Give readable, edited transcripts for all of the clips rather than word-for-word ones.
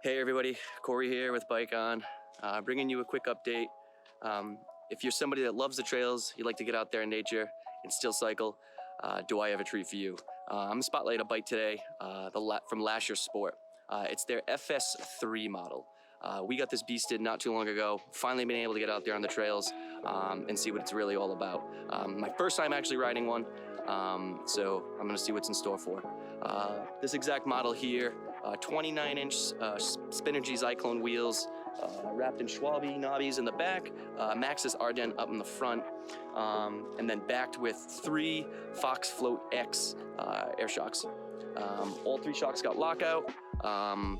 Hey everybody, Corey here with Bike On, bringing you a quick update. If you're somebody that loves the trails, you like to get out there in nature and still cycle, do I have a treat for you? I'm spotlighting a bike today from Lasher Sport. It's their FS3 model. We got this beasted not too long ago, finally been able to get out there on the trails and see what it's really all about. My first time actually riding one, so I'm gonna see what's in store for. This exact model here, 29-inch Spinergy Zyklone wheels, wrapped in Schwalbe knobbies in the back, Maxxis Arden up in the front, and then backed with 3 Fox Float X air shocks. All 3 shocks got lockout,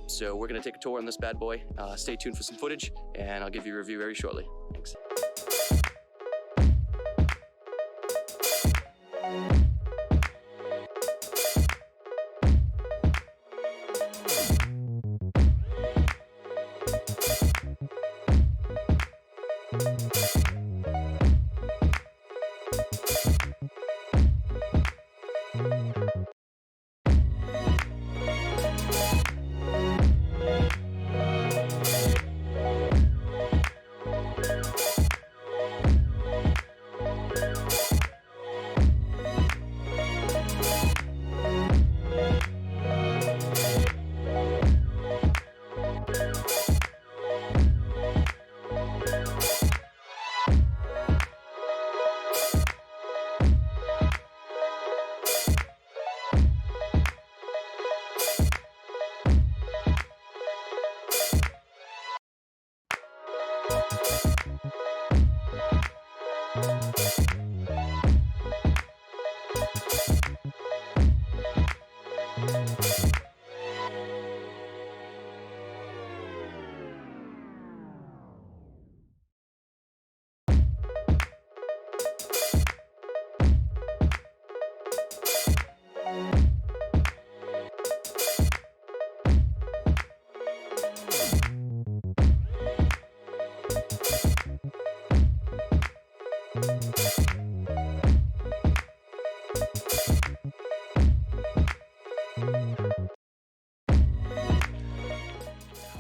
so we're gonna take a tour on this bad boy. Stay tuned for some footage, and I'll give you a review very shortly. Thanks.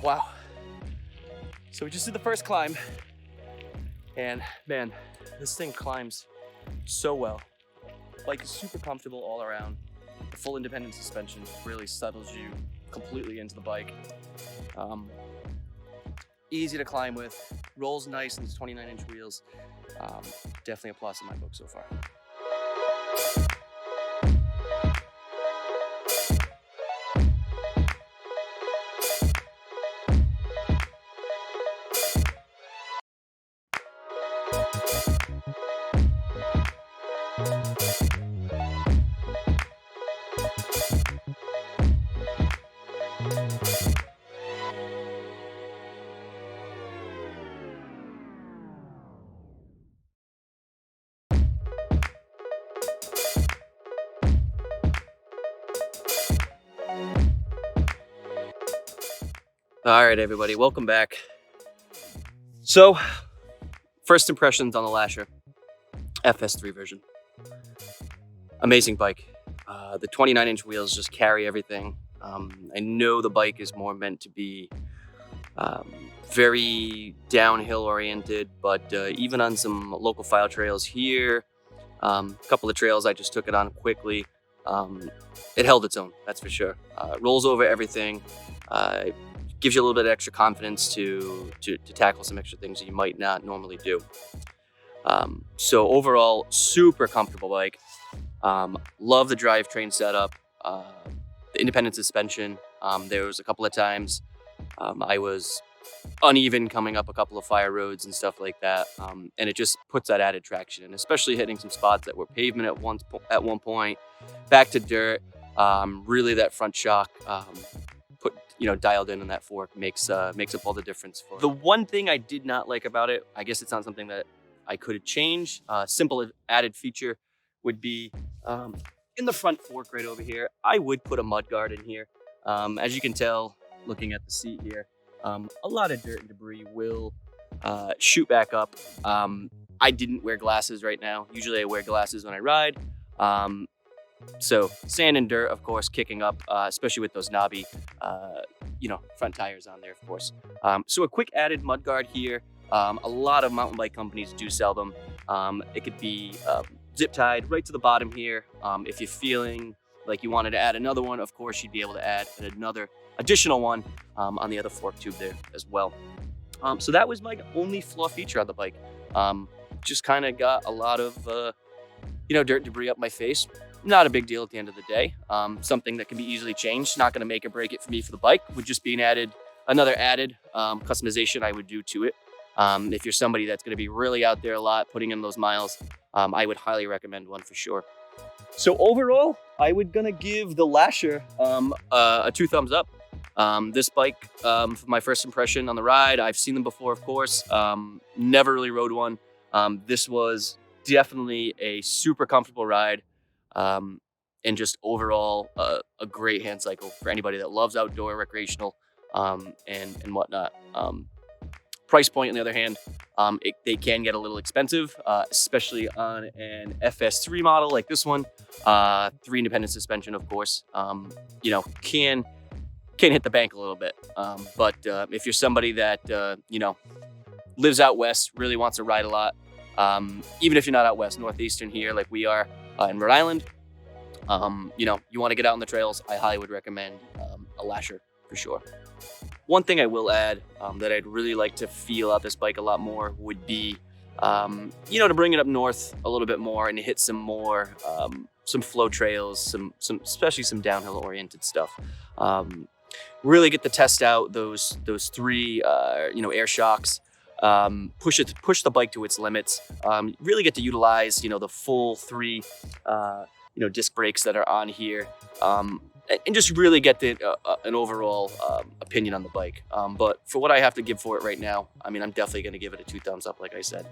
Wow. So we just did the first climb, and man, this thing climbs so well. Bike is super comfortable all around. The full independent suspension really settles you completely into the bike. Easy to climb with, rolls nice in these 29-inch wheels. Definitely a plus in my book so far. All right, everybody, welcome back. So, first impressions on the Lasher FS3 version. Amazing bike. The 29-inch wheels just carry everything. I know the bike is more meant to be very downhill oriented, but even on some local file trails here, a couple of trails I just took it on quickly, it held its own, that's for sure. Rolls over everything. Gives you a little bit of extra confidence to tackle some extra things that you might not normally do. So overall, super comfortable bike. Love the drivetrain setup, the independent suspension. There was a couple of times I was uneven coming up a couple of fire roads and stuff like that, and it just puts that added traction in, especially hitting some spots that were pavement at one point, back to dirt. Really, that front shock dialed in on that fork makes up all the difference for it. The one thing I did not like about it, I guess it's not something that I could change, simple added feature would be in the front fork right over here, I would put a mud guard in here. As you can tell, looking at the seat here, a lot of dirt and debris will shoot back up. I didn't wear glasses right now. Usually I wear glasses when I ride. So sand and dirt, of course, kicking up, especially with those knobby, front tires on there, of course. So a quick added mud guard here. A lot of mountain bike companies do sell them. It could be zip tied right to the bottom here. If you're feeling like you wanted to add another one, of course, you'd be able to add another additional one on the other fork tube there as well. So that was my only flaw feature on the bike. Just kind of got a lot of, dirt debris up my face. Not a big deal at the end of the day. Something that can be easily changed. Not going to make or break it for me for the bike. Would just be another added customization I would do to it. If you're somebody that's going to be really out there a lot, putting in those miles, I would highly recommend one for sure. So overall, I would gonna give the Lasher a 2 thumbs up. This bike, for my first impression on the ride, I've seen them before, of course. Never really rode one. This was definitely a super comfortable ride, and just overall a great hand cycle for anybody that loves outdoor recreational and whatnot. Price point, on the other hand, they can get a little expensive, especially on an FS3 model like this one. 3 independent suspension, of course, can hit the bank a little bit. But if you're somebody that, lives out west, really wants to ride a lot, even if you're not out west, northeastern here, like we are in Rhode Island, you want to get out on the trails, I highly would recommend a Lasher for sure. One thing I will add that I'd really like to feel out this bike a lot more would be, to bring it up north a little bit more and hit some more, some flow trails, some especially some downhill oriented stuff. Really get to test out those 3, air shocks. Push the bike to its limits. Really get to utilize, the full 3, disc brakes that are on here. And just really get an overall opinion on the bike. But for what I have to give for it right now, I'm definitely going to give it a 2 thumbs up, like I said.